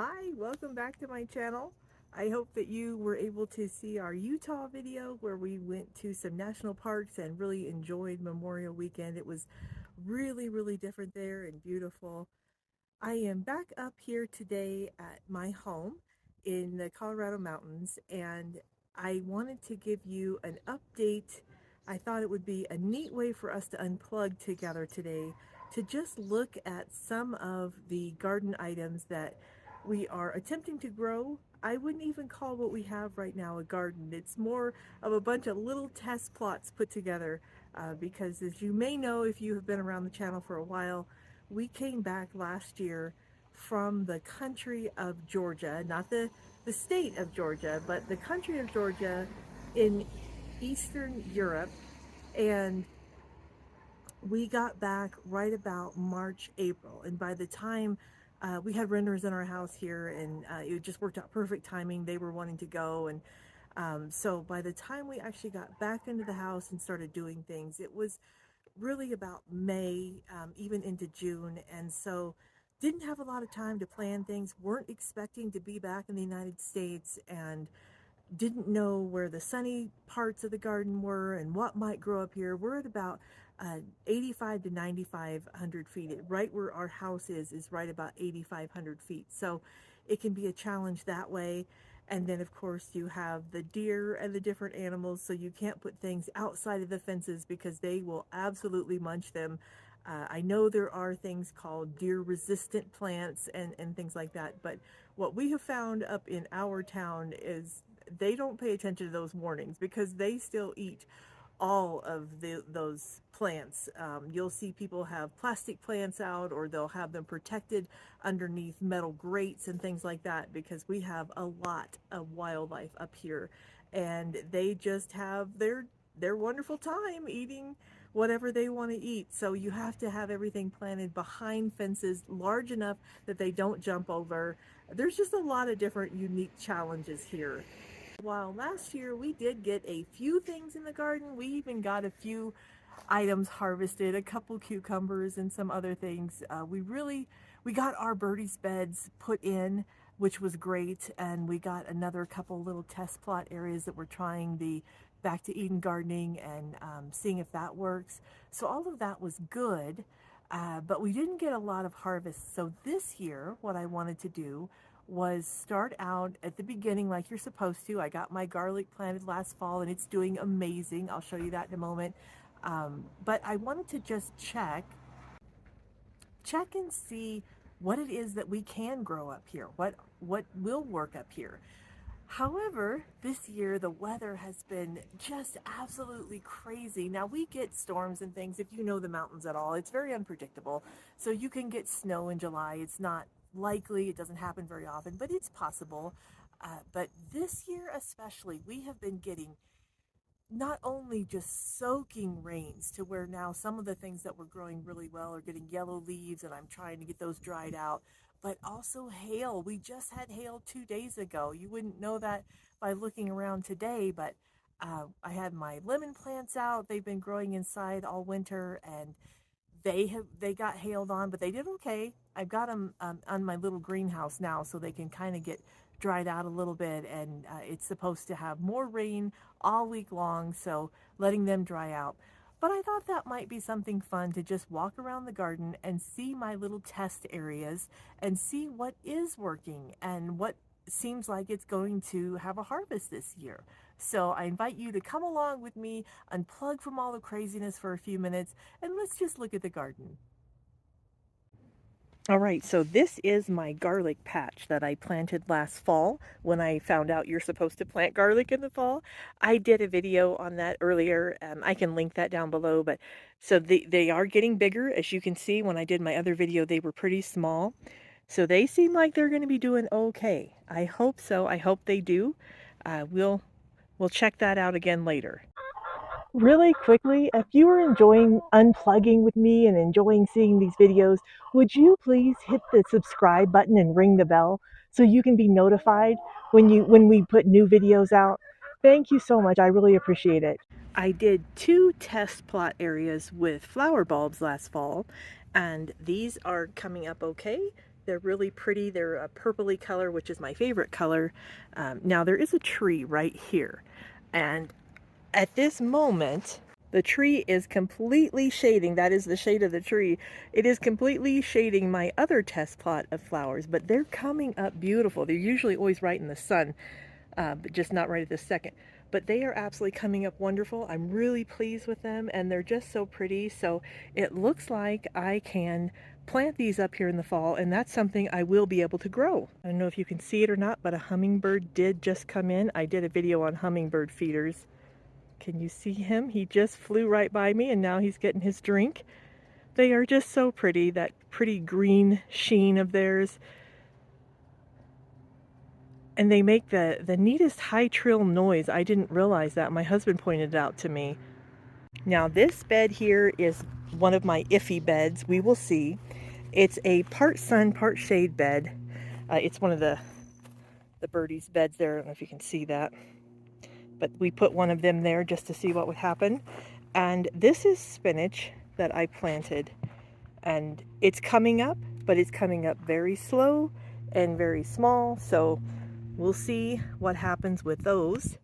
Hi, welcome back to my channel. I hope that you were able to see our Utah video where we went to some national parks and really enjoyed Memorial Weekend. It was really different there and beautiful. I am back up here today at my home in the Colorado mountains, and I wanted to give you an update. I thought it would be a neat way for us to unplug together today to just look at some of the garden items that we are attempting to grow. I wouldn't even call what we have right now a garden. It's more of a bunch of little test plots put together because, as you may know if you have been around the channel for a while, we came back last year from the country of Georgia, not the state of Georgia, but the country of Georgia in Eastern Europe. And we got back right about March, April. And by the time we had renters in our house here, and it just worked out perfect timing. They were wanting to go. And so by the time we actually got back into the house and started doing things, it was really about May, even into June. And so didn't have a lot of time to plan things, weren't expecting to be back in the United States, and didn't know where the sunny parts of the garden were and what might grow up here. We're at about 85 to 9,500 feet. Right where our house is right about 8,500 feet. So it can be a challenge that way. And then, of course, you have the deer and the different animals, so you can't put things outside of the fences because they will absolutely munch them. I know there are things called deer-resistant plants and things like that, but what we have found up in our town is they don't pay attention to those warnings because they still eat all of those plants. You'll see people have plastic plants out, or they'll have them protected underneath metal grates and things like that, because we have a lot of wildlife up here, and they just have their wonderful time eating whatever they want to eat. So you have to have everything planted behind fences large enough that they don't jump over. There's just a lot of different unique challenges here. While last year we did get a few things in the garden, we even got a few items harvested, a couple cucumbers and some other things. We got our Birdie's beds put in, which was great, and we got another couple little test plot areas that we're trying the back to Eden gardening and seeing if that works. So all of that was good, but we didn't get a lot of harvest. So this year, what I wanted to do was start out at the beginning like you're supposed to. I got my garlic planted last fall and it's doing amazing. I'll show you that in a moment. But I wanted to just check and see what it is that we can grow up here, what will work up here. However, this year the weather has been just absolutely crazy. Now we get storms and things. If you know the mountains at all, it's very unpredictable. So you can get snow in July. It's not likely, it doesn't happen very often, but it's possible. But this year especially, we have been getting not only just soaking rains to where now some of the things that were growing really well are getting yellow leaves, and I'm trying to get those dried out, but also hail. We just had hail 2 days ago. You wouldn't know that by looking around today, but I had my lemon plants out. They've been growing inside all winter, and they got hailed on, but they did okay. I've got them on my little greenhouse now, so they can kind of get dried out a little bit, and it's supposed to have more rain all week long, so letting them dry out. But I thought that might be something fun to just walk around the garden and see my little test areas and see what is working and what seems like it's going to have a harvest this year. So I invite you to come along with me, unplug from all the craziness for a few minutes, and let's just look at the garden. All right, so this is my garlic patch that I planted last fall when I found out you're supposed to plant garlic in the fall. I did a video on that earlier. I can link that down below, but so they are getting bigger. As you can see, when I did my other video, they were pretty small. So they seem like they're going to be doing okay. I hope so. I hope they do. We'll check that out again later. Really quickly, if you are enjoying unplugging with me and enjoying seeing these videos, would you please hit the subscribe button and ring the bell so you can be notified when we put new videos out? Thank you so much. I really appreciate it. I did 2 test plot areas with flower bulbs last fall, and these are coming up okay. They're really pretty. They're a purpley color, which is my favorite color. Now there is a tree right here, and at this moment, the tree is completely shading. That is the shade of the tree. It is completely shading my other test plot of flowers, but they're coming up beautiful. They're usually always right in the sun, but just not right at this second. But they are absolutely coming up wonderful. I'm really pleased with them, and they're just so pretty. So it looks like I can plant these up here in the fall, and that's something I will be able to grow. I don't know if you can see it or not, but a hummingbird did just come in. I did a video on hummingbird feeders. Can you see him? He just flew right by me, and now he's getting his drink. They are just so pretty, that pretty green sheen of theirs. And they make the neatest high trill noise. I didn't realize that. My husband pointed it out to me. Now this bed here is one of my iffy beds. We will see. It's a part sun, part shade bed. It's one of the Birdie's beds there. I don't know if you can see that. But we put one of them there just to see what would happen. And this is spinach that I planted. And it's coming up, but it's coming up very slow and very small. So we'll see what happens with those.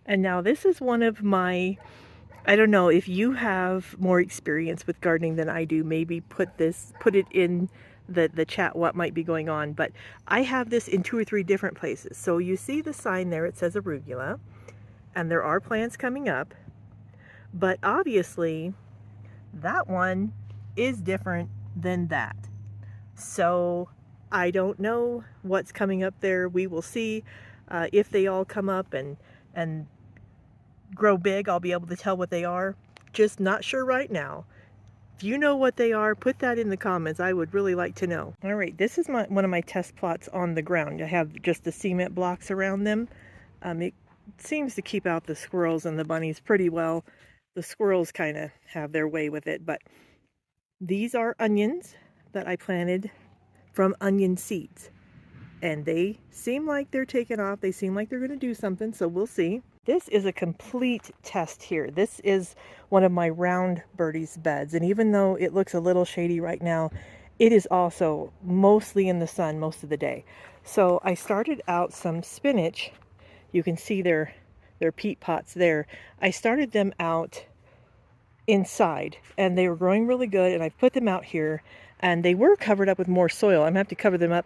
And now this is one of my, I don't know if you have more experience with gardening than I do, maybe put it in the chat what might be going on. But I have this in 2 or 3 different places. So you see the sign there, it says Arugula, and there are plants coming up. But obviously that one is different than that. So I don't know what's coming up there. We will see if they all come up and grow big. I'll be able to tell what they are. Just not sure right now. If you know what they are, put that in the comments. I would really like to know. All right, this is one of my test plots on the ground. I have just the cement blocks around them. It seems to keep out the squirrels and the bunnies pretty well. The squirrels kind of have their way with it, but these are onions that I planted from onion seeds, and they seem like they're taking off. They seem like they're going to do something, so we'll see. This is a complete test here. This is one of my round Birdie's beds, and even though it looks a little shady right now, it is also mostly in the sun most of the day. So I started out some spinach. You can see their peat pots there. I started them out inside, and they were growing really good, and I put them out here, and they were covered up with more soil. I'm gonna have to cover them up,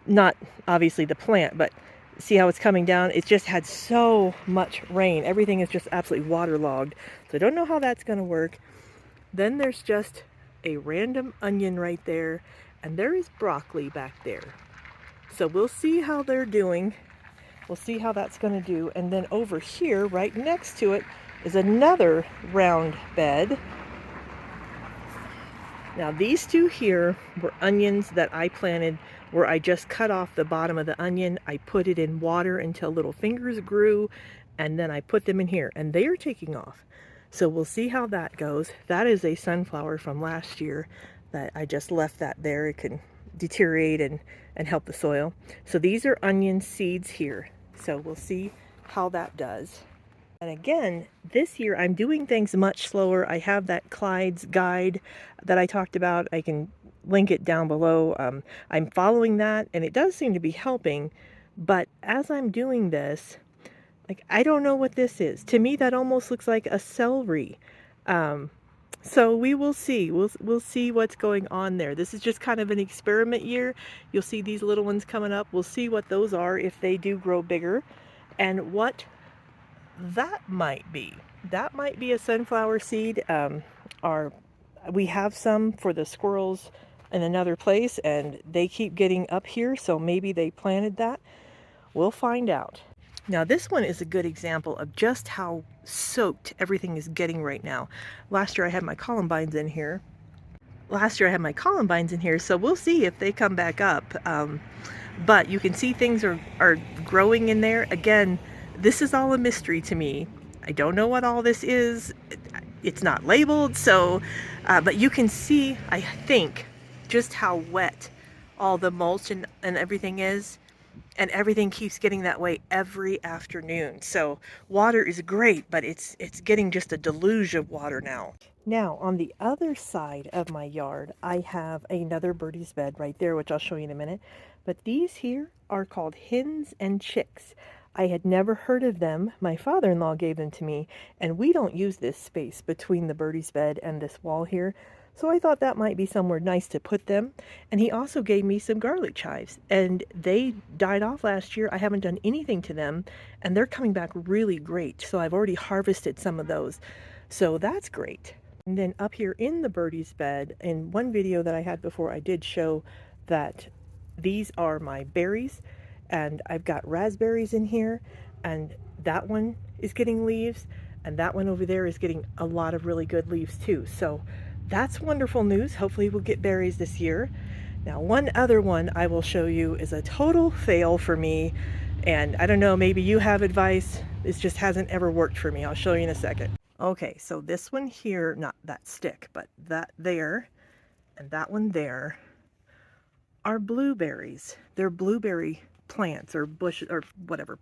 not obviously the plant, but see how it's coming down? It just had so much rain. Everything is just absolutely waterlogged. So I don't know how that's gonna work. Then there's just a random onion right there, and there is broccoli back there. So we'll see how they're doing. We'll see how that's gonna do. And then over here, right next to it, is another round bed. Now these two here were onions that I planted where I just cut off the bottom of the onion. I put it in water until little fingers grew, and then I put them in here, and they are taking off. So we'll see how that goes. That is a sunflower from last year that I just left that there. It can deteriorate and help the soil. So these are onion seeds here. So we'll see how that does. And again, this year I'm doing things much slower. I have that Clyde's guide that I talked about. I can link it down below. I'm following that, and it does seem to be helping. But as I'm doing this, like, I don't know what this is. To me, that almost looks like a celery. So we will see. We'll see what's going on there. This is just kind of an experiment year. You'll see these little ones coming up. We'll see what those are if they do grow bigger, and what that might be. That might be a sunflower seed. We have some for the squirrels in another place, and they keep getting up here, so maybe they planted that. We'll find out. Now this one is a good example of just how soaked everything is getting right now. Last year I had my columbines in here. So we'll see if they come back up. But you can see things are growing in there. Again, this is all a mystery to me. I don't know what all this is. It's not labeled, so, but you can see, I think, just how wet all the mulch and everything is. And everything keeps getting that way every afternoon. So water is great, but it's getting just a deluge of water now. Now, on the other side of my yard, I have another birdie's bed right there, which I'll show you in a minute. But these here are called hens and chicks. I had never heard of them. My father-in-law gave them to me, and we don't use this space between the birdie's bed and this wall here. So I thought that might be somewhere nice to put them. And he also gave me some garlic chives, and they died off last year. I haven't done anything to them, and they're coming back really great. So I've already harvested some of those. So that's great. And then up here in the birdie's bed, in one video that I had before, I did show that these are my berries, and I've got raspberries in here, and that one is getting leaves, and that one over there is getting a lot of really good leaves too. So that's wonderful news. Hopefully we'll get berries this year. Now, one other one I will show you is a total fail for me, and I don't know, maybe you have advice. This just hasn't ever worked for me. I'll show you in a second. Okay, so this one here, not that stick, but that there and that one there are blueberries. They're blueberry plants or bushes or whatever.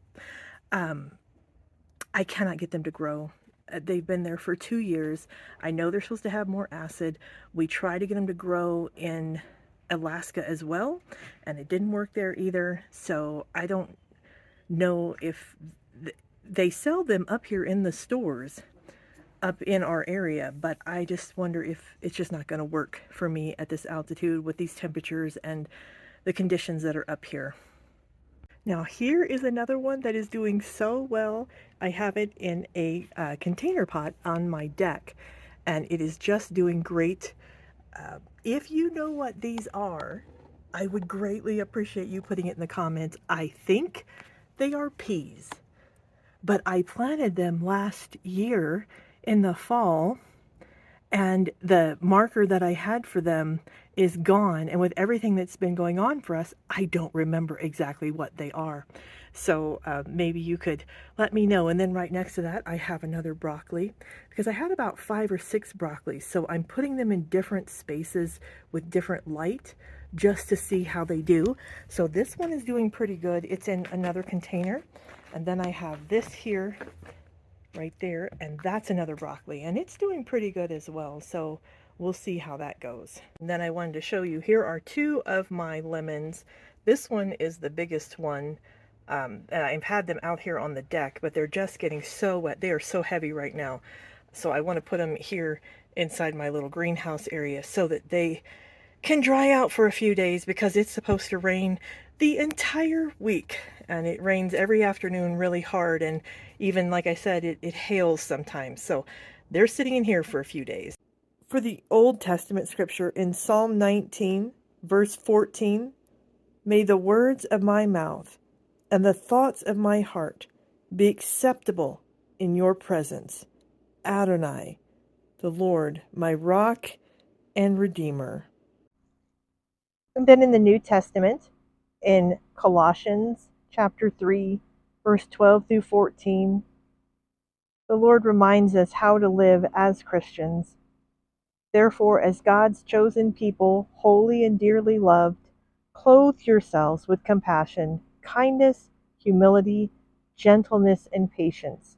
I cannot get them to grow. They've been there for 2 years. I know they're supposed to have more acid. We tried to get them to grow in Alaska as well, and it didn't work there either. So I don't know if they sell them up here in the stores up in our area, but I just wonder if it's just not going to work for me at this altitude with these temperatures and the conditions that are up here. Now here is another one that is doing so well. I have it in a container pot on my deck, and it is just doing great. If you know what these are, I would greatly appreciate you putting it in the comments. I think they are peas, but I planted them last year in the fall, and the marker that I had for them is gone, and with everything that's been going on for us, I don't remember exactly what they are. So maybe you could let me know. And then right next to that I have another broccoli, because I had about 5 or 6 broccolis, so I'm putting them in different spaces with different light just to see how they do. So this one is doing pretty good. It's in another container, and then I have this here right there, and that's another broccoli, and it's doing pretty good as well. So we'll see how that goes. And then I wanted to show you, here are 2 of my lemons. This one is the biggest one, and I've had them out here on the deck, but they're just getting so wet. They are so heavy right now. So I want to put them here inside my little greenhouse area so that they can dry out for a few days, because it's supposed to rain the entire week, and it rains every afternoon really hard, and even, like I said, it hails sometimes. So they're sitting in here for a few days. For the Old Testament scripture in Psalm 19 verse 14, may the words of my mouth and the thoughts of my heart be acceptable in your presence, Adonai, the Lord, my rock and redeemer. And then in the New Testament, in Colossians chapter 3, verse 12 through 14, the Lord reminds us how to live as Christians. Therefore, as God's chosen people, holy and dearly loved, clothe yourselves with compassion, kindness, humility, gentleness, and patience.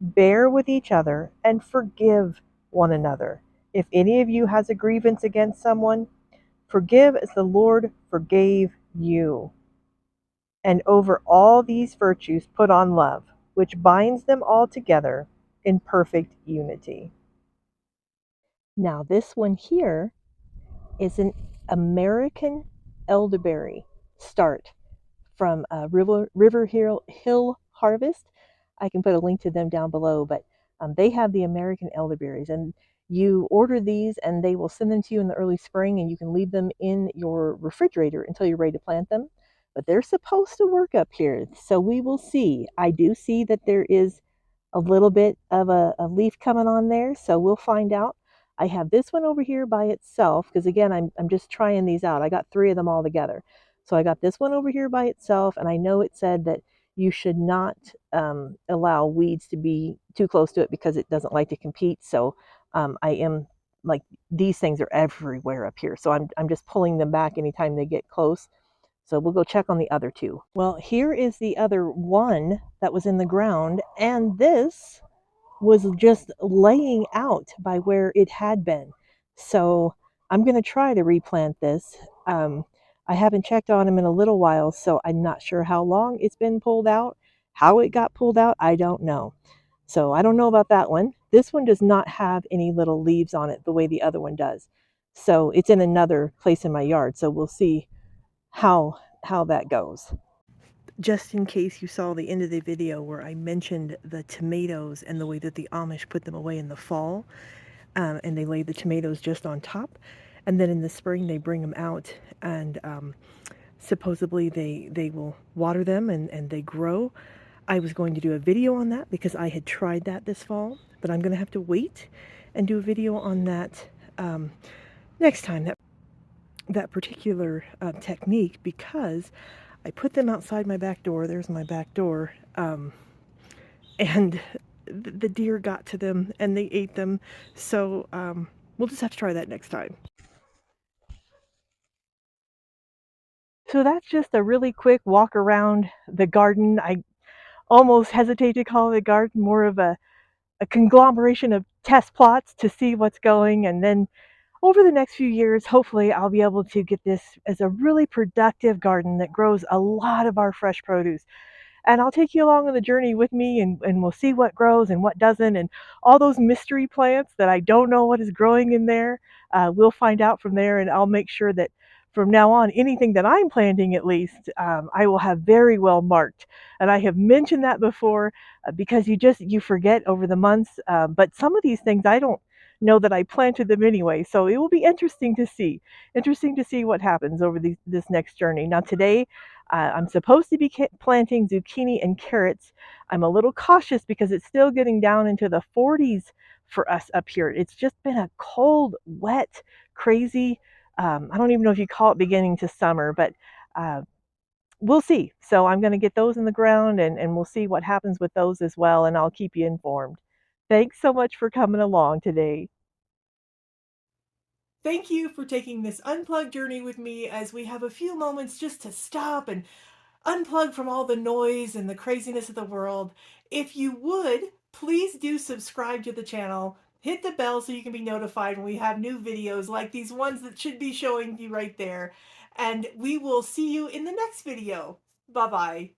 Bear with each other and forgive one another. If any of you has a grievance against someone, forgive as the Lord forgave you. And over all these virtues put on love, which binds them all together in perfect unity. Now this one here is an American elderberry start from River Hill Harvest. I can put a link to them down below, but they have the American elderberries, and you order these and they will send them to you in the early spring, and you can leave them in your refrigerator until you're ready to plant them. But they're supposed to work up here, so we will see. I do see that there is a little bit of a leaf coming on there, so we'll find out. I have this one over here by itself, because again, I'm just trying these out. I got 3 of them all together. So I got this one over here by itself, and I know it said that you should not allow weeds to be too close to it because it doesn't like to compete. So I am, like, these things are everywhere up here. So I'm just pulling them back anytime they get close. So we'll go check on the other 2. Well, here is the other one that was in the ground, and this was just laying out by where it had been. So I'm going to try to replant this. I haven't checked on them in a little while, so I'm not sure how long it's been pulled out. How it got pulled out, I don't know. So I don't know about that one. This one does not have any little leaves on it the way the other one does. So it's in another place in my yard. So we'll see how that goes. Just in case you saw the end of the video where I mentioned the tomatoes and the way that the Amish put them away in the fall, and they lay the tomatoes just on top, and then in the spring they bring them out, and supposedly they will water them and they grow. I was going to do a video on that because I had tried that this fall, but I'm going to have to wait and do a video on that next time, that particular technique, because I put them outside my back door. There's my back door. And the deer got to them and they ate them. So we'll just have to try that next time. So that's just a really quick walk around the garden. I almost hesitate to call it a garden, more of a conglomeration of test plots to see what's going. And then over the next few years, hopefully I'll be able to get this as a really productive garden that grows a lot of our fresh produce. And I'll take you along on the journey with me, and we'll see what grows and what doesn't, and all those mystery plants that I don't know what is growing in there. We'll find out from there, and I'll make sure that from now on, anything that I'm planting at least, I will have very well marked. And I have mentioned that before because you forget over the months. But some of these things I don't know that I planted them anyway. So it will be interesting to see what happens over this next journey. Now today, I'm supposed to be planting zucchini and carrots. I'm a little cautious because it's still getting down into the 40s for us up here. It's just been a cold, wet, crazy, I don't even know if you call it beginning to summer, but uh, we'll see. So I'm going to get those in the ground, and we'll see what happens with those as well, and I'll keep you informed. Thanks so much for coming along today. Thank you for taking this unplugged journey with me as we have a few moments just to stop and unplug from all the noise and the craziness of the world. If you would, please do subscribe to the channel. Hit the bell so you can be notified when we have new videos like these ones that should be showing you right there. And we will see you in the next video. Bye-bye.